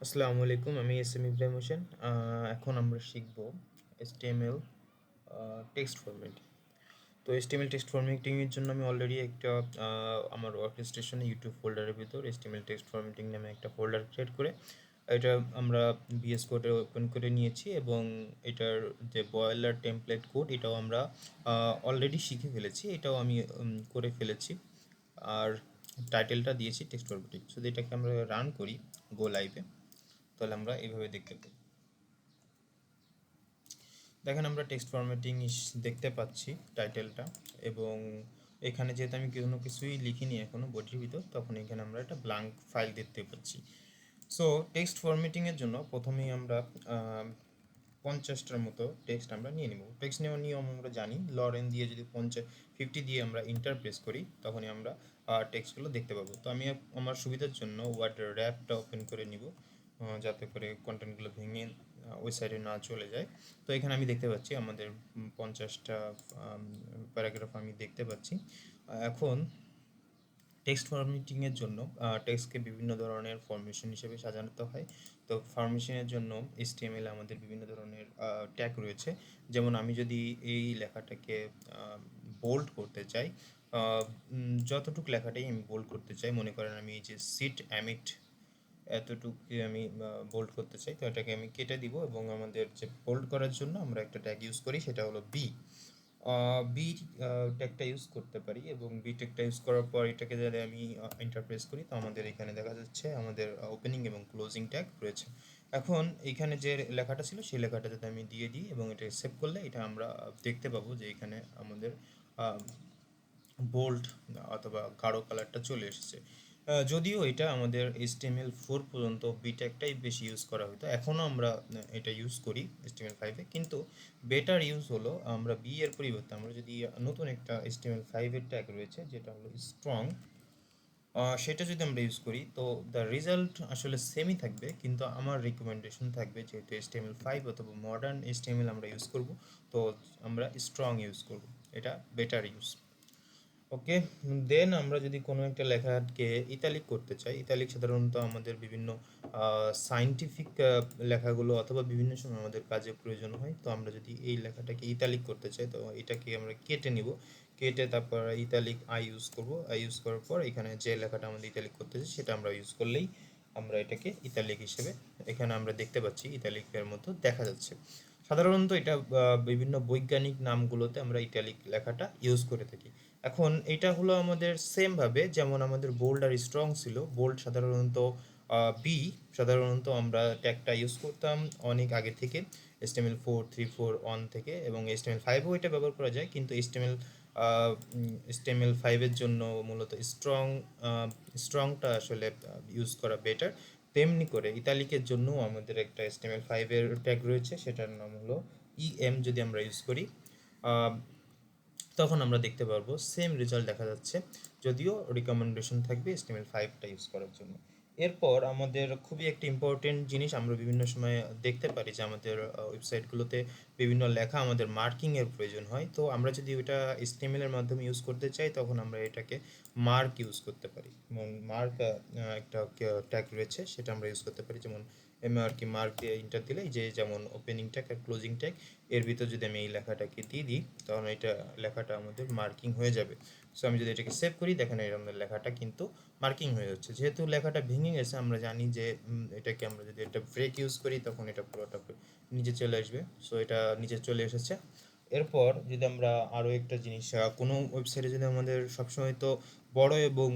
আসসালামু আলাইকুম, আমি এস এম ইব্রাহিম হোসেন। এখন আমরা শিখব HTML টেক্সট ফরম্যাটিং। তো HTML টেক্সট ফরম্যাটিংয়ের জন্য আমি অলরেডি একটা আমার ওয়ার্ক স্টেশনে ইউটিউব ফোল্ডারের ভিতর HTML টেক্সট ফরম্যাটিং নামে একটা ফোল্ডার ক্রিয়েট করে এটা আমরা VS কোডে ওপেন করে নিয়েছি, এবং এটার যে বয়লার টেমপ্লেট কোড এটাও আমরা অলরেডি শিখে ফেলেছি, এটাও আমি করে ফেলেছি। আর টাইটেলটা দিয়েছি টেক্সট ফরম্যাটিং। যদি এটাকে আমরা রান করি গো লাইভে, তাহলে আমরা এইভাবে দেখতে পাই। দেখেন আমরা টেক্সট ফরম্যাটিং দেখতে পাচ্ছি টাইটেলটা, এবং এখানে যেহেতু আমি কোনো কিছুই লিখিনি এখনো বডির ভিতর, তখন এখানে আমরা একটা ব্ল্যাঙ্ক ফাইল দেখতে পাচ্ছি। সো টেক্সট ফরম্যাটিংয়ের জন্য প্রথমেই আমরা 50টার মতো টেক্সট আমরা নিয়ে নিব। টেক্সট নেওয়ার নিয়ম আমরা জানি, লরেন দিয়ে যদি 50 দিয়ে আমরা ইন্টার প্রেস করি তখনই আমরা টেক্সটগুলো দেখতে পাবো। তো আমি আমার সুবিধার জন্য ওয়ার্ড র্যাপটা ওপেন করে নিব, যাতে করে কন্টেন্টগুলো ভেঙে ওই সাইডে না চলে যায়। তো এখানে আমি দেখতে পাচ্ছি আমাদের 50টা প্যারাগ্রাফ আমি দেখতে পাচ্ছি। এখন টেক্সট ফরম্যাটিংয়ের জন্য টেক্সটকে বিভিন্ন ধরনের ফরমেশন হিসেবে সাজাতে হয়। তো ফরমেশনের জন্য HTML আমাদের বিভিন্ন ধরনের ট্যাগ রয়েছে। যেমন আমি যদি এই লেখাটাকে বোল্ড করতে চাই, যতটুকু লেখাটাই আমি বোল্ড করতে চাই, মনে করেন আমি এই যে সিট অ্যামিট এতটুকু আমি বোল্ড করতে চাই, তো এটাকে আমি কেটে দিব, এবং আমাদের যে বোল্ড করার জন্য আমরা একটা ট্যাগ ইউজ করি, সেটা হলো বি। বি ট্যাগটা ইউজ করতে পারি, এবং বি ট্যাগটা ইউজ করার পর এটাকে যদি আমি ইন্টারপ্রেস করি, তো আমাদের এখানে দেখা যাচ্ছে আমাদের ওপেনিং এবং ক্লোজিং ট্যাগ রয়েছে। এখন এইখানে যে লেখাটা ছিল সেই লেখাটা যদি আমি দিয়ে দিই এবং এটা সেভ করলে এটা আমরা দেখতে পাবো যে এখানে আমাদের বোল্ড অথবা গাঢ় কালারটা চলে এসেছে। যদিও এটা আমাদের HTML4 পর্যন্ত বি ট্যাগটাই বেশি ইউজ করা হতো, এখনও আমরা এটা ইউজ করি HTML5-এ, কিন্তু বেটার ইউজ হলো আমরা বি এর পরিবর্তে আমরা যদি নতুন একটা HTML5-এর ট্যাগ রয়েছে যেটা হলো স্ট্রং, সেটা যদি আমরা ইউজ করি তো দ্য রেজাল্ট আসলে সেমই থাকবে, কিন্তু আমার রিকমেন্ডেশন থাকবে যেহেতু HTML5 অথবা মডার্ন HTML আমরা ইউজ করব, তো আমরা স্ট্রং ইউজ করব, এটা বেটার ইউজ। ওকে, দেন আমরা যদি কোনো একটা লেখাকে ইতালিক করতে চাই, ইতালিক সাধারণত আমাদের বিভিন্ন সায়েন্টিফিক লেখাগুলো অথবা বিভিন্ন সময় আমাদের কাজে প্রয়োজন হয়। তো আমরা যদি এই লেখাটাকে ইতালিক করতে চাই, তো এটাকে আমরা কেটে নিব, কেটে তারপর ইতালিক আই ইউজ করব, আই ইউজ করার পর এখানে যে লেখাটা আমাদের ইতালিক করতে চাই সেটা আমরা ইউজ করলেই আমরা এটাকে ইতালিক হিসেবে এখানে আমরা দেখতে পাচ্ছি, ইতালিকের মতো দেখা যাচ্ছে। সাধারণত এটা বিভিন্ন বৈজ্ঞানিক নামগুলোতে আমরা ইটালিক লেখাটা ইউজ করে থাকি। এখন এটা হলো আমাদের সেমভাবে যেমন আমাদের বোল্ড আর স্ট্রং ছিল। বোল্ড সাধারণত বি, সাধারণত আমরা ট্যাগটা ইউজ করতাম অনেক আগে থেকে, HTML4 3.4 থেকে, এবং HTML5-ও এটা ব্যবহার করা যায়, কিন্তু HTML5-এর জন্য মূলত স্ট্রংটা আসলে ইউজ করা বেটার। তেমনি করে ইতালিকের জন্য আমাদের একটা HTML5-এর ট্যাগ রয়েছে, সেটার নাম হলো যদি আমরা ইউজ করি তখন আমরা দেখতে পারবো সেম রেজাল্ট দেখা যাচ্ছে, যদিও রিকমেন্ডেশন থাকবে HTML5টা ইউজ করার জন্য। এরপর আমাদের খুবই একটা ইম্পর্টেন্ট জিনিস আমরা বিভিন্ন সময় দেখতে পারি যে আমাদের ওয়েবসাইটগুলোতে বিভিন্ন লেখা আমাদের মার্কিংয়ের প্রয়োজন হয়। তো আমরা যদি ওইটা HTML এর মাধ্যমে ইউজ করতে চাই তখন আমরা এটাকে মার্ক ইউজ করতে পারি। যেমন মার্ক একটা ট্যাগ রয়েছে, সেটা আমরা ইউজ করতে পারি, যেমন মার্ক দিয়ে ইন্টার দিলে যে যেমন ওপেনিং ট্যাগ আর ক্লোজিং ট্যাগ এর ভিতর যদি আমি এই লেখাটাকে দিয়ে দিই তখন এটা লেখাটা আমাদের মার্কিং হয়ে যাবে। সো আমি যদি এটাকে সেভ করি দেখেন এই আমাদের লেখাটা কিন্তু মার্কিং হয়ে যাচ্ছে। যেহেতু লেখাটা ভেঙে গেছে আমরা জানি যে এটাকে আমরা যদি একটা ব্রেক ইউজ করি তখন এটা পুরোটা নিচে চলে আসবে। সো এটা নিচে চলে এসেছে। এরপর যদি আমরা আরও একটা জিনিস, কোনো ওয়েবসাইটে যদি আমাদের সবসময় তো বড় এবং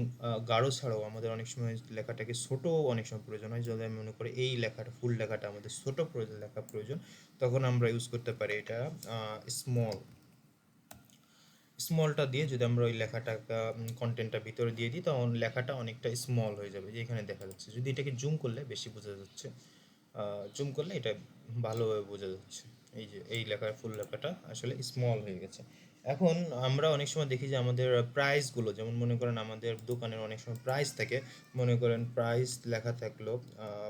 গাঢ় ছাড়াও আমাদের অনেক সময় লেখাটাকে ছোটো অনেক সময় প্রয়োজন হয়, যদি আমি মনে করি এই লেখাটা ফুল লেখাটা আমাদের ছোটো লেখা প্রয়োজন, তখন আমরা ইউজ করতে পারি এটা স্মল। স্মলটা দিয়ে যদি আমরা ওই লেখাটা কন্টেন্টটা ভিতরে দিয়ে দিই তখন লেখাটা অনেকটা স্মল হয়ে যাবে, যে এখানে দেখা যাচ্ছে। যদি এটাকে জুম করলে বেশি বোঝা যাচ্ছে, জুম করলে এটা ভালোভাবে বোঝা যাচ্ছে, এই যে এই লেখার ফুল লেখাটা আসলে স্মল হয়ে গেছে। এখন আমরা অনেক সময় দেখি যে আমাদের প্রাইসগুলো, যেমন মনে করেন আমাদের দোকানের অনেক সময় প্রাইস থাকে, মনে করেন প্রাইস লেখা থাকলো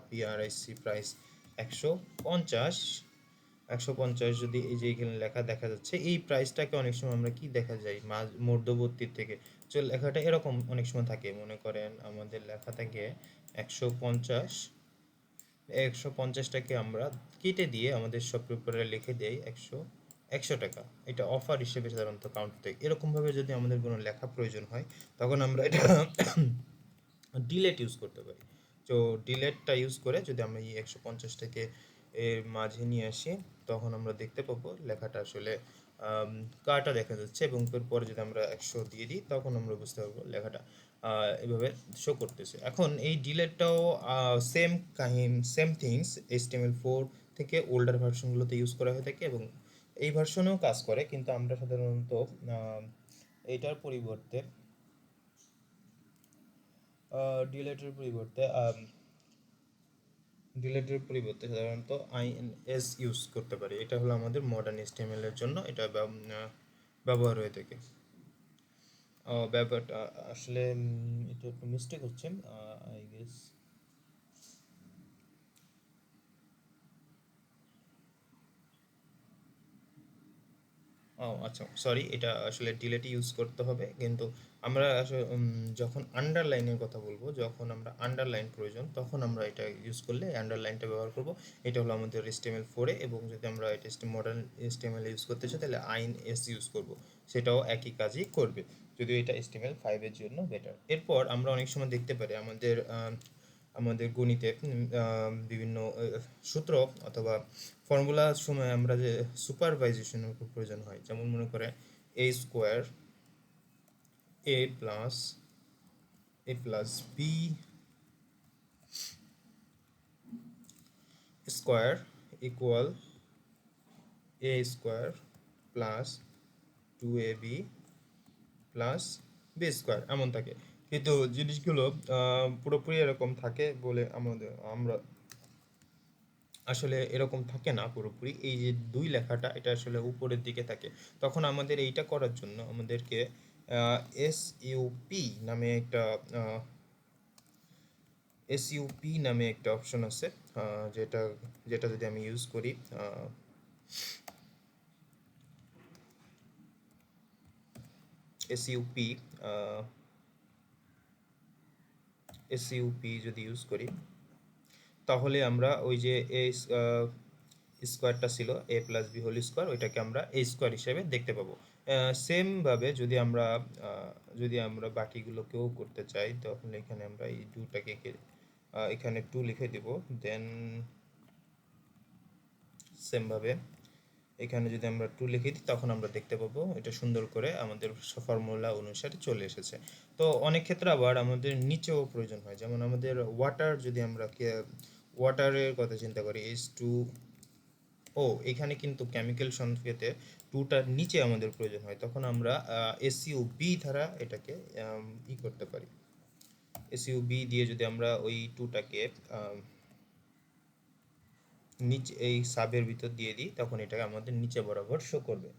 PRIC প্রাইস 150, 150 যদি এই যে এখানে লেখা দেখা যাচ্ছে, এই প্রাইসটাকে অনেক সময় আমরা কি দেখা যায় মধ্যবর্তী থেকে লেখাটা এরকম অনেক সময় থাকে, মনে করেন আমাদের লেখা থাকে 150, 150টাকে আমরা কেটে দিয়ে আমাদের শপের উপরে লিখে দেই 100 টাকা। এটা অফার হিসেবে সাধারণত কাউন্ট থাকে। এরকমভাবে যদি আমাদের কোনো লেখা প্রয়োজন হয় তখন আমরা এটা ডিলেট ইউজ করতে পারি। তো ডিলেটটা ইউজ করে যদি আমরা এই 150টাকে এর মাঝে নিয়ে আসি তখন আমরা দেখতে পাবো লেখাটা আসলে কাটা দেখা যাচ্ছে, এবং এরপরে যদি আমরা 100 দিয়ে দিই তখন আমরা বুঝতে পারবো লেখাটা এভাবে শো করতেছে। এখন এই ডিলেটটাও সেম থিংস HTML4 থেকে ওল্ডার ভার্সনগুলোতে ইউজ করা হয়ে থাকে, এবং এই ভার্সনেও কাজ করে, কিন্তু আমরা সাধারণত এইটার পরিবর্তে ডিলেটের পরিবর্তে সাধারণত INS ইউজ করতে পারি। এটা হলো আমাদের মডার্ন HTML এর জন্য এটা ব্যবহার হয়ে থাকে। ব্যাপারটা আসলে এটা একটু মিস্টেক হচ্ছে, আই গেস। ও আচ্ছা, সরি, এটা আসলে ডিলেট ইউজ করতে হবে, কিন্তু আমরা আসলে যখন আন্ডারলাইনের কথা বলবো, যখন আমরা আন্ডারলাইন প্রয়োজন তখন আমরা এটা ইউজ করলে আন্ডারলাইনটা ব্যবহার করব। এটা হলো আমাদের HTML4-এ, এবং যদি আমরা এটা মডার্ন HTML ইউজ করতে চাই তাহলে INS ইউজ করব, সেটাও একই কাজই করবে, যদিও এটা HTML5-এর জন্য বেটার। এরপর আমরা অনেক সময় দেখতে পারি আমাদের গণিতে বিভিন্ন সূত্র অথবা ফর্মুলার সময় আমরা যে সুপারভাইজেশনের খুব প্রয়োজন হয়, যেমন মনে করে a² a+b² equal a² plus 2ab plus b² এমন থাকে, কিন্তু জিনিসগুলো পুরোপুরি এরকম থাকে বলে আমরা আসলে এরকম থাকে না পুরোপুরি। এই যে দুই লেখাটা এটা আসলে উপরের দিকে থাকে, তখন আমাদের এইটা করার জন্য আমাদেরকে এসইউপি নামে একটা এসইউপি নামে একটা অপশন আছে, যেটা যেটা যদি আমি ইউজ করি, এসইউপি এসইউপি যদি ইউজ করি তাহলে আমরা ওই যে স্কোয়ারটা ছিল a+b² ওইটাকে আমরা a² হিসেবে দেখতে পাবো। সেমভাবে যদি আমরা বাকিগুলোকেও করতে চাই তখন এখানে আমরা এই 2টাকে এখানে 2 লিখে দেব, দেন সেমভাবে এখানে যদি আমরা 2 লিখে দিই তখন আমরা দেখতে পাবো এটা সুন্দর করে আমাদের ফর্মুলা অনুসারে চলে এসেছে। তো অনেক ক্ষেত্রে আবার আমাদের নিচেও প্রয়োজন হয়, যেমন আমাদের ওয়াটার, যদি আমরা ওয়াটারের কথা চিন্তা করি এখানে কিন্তু কেমিক্যাল সংকেতে 2টার নিচে আমাদের প্রয়োজন হয়, তখন আমরা SUB দ্বারা এটাকে করতে পারি। SUB দিয়ে যদি আমরা ওই 2টাকে নিচে এই সাবের ভিতর দিয়ে দিই তখন এটাকে আমাদের নিচে বরাবর শো করবে।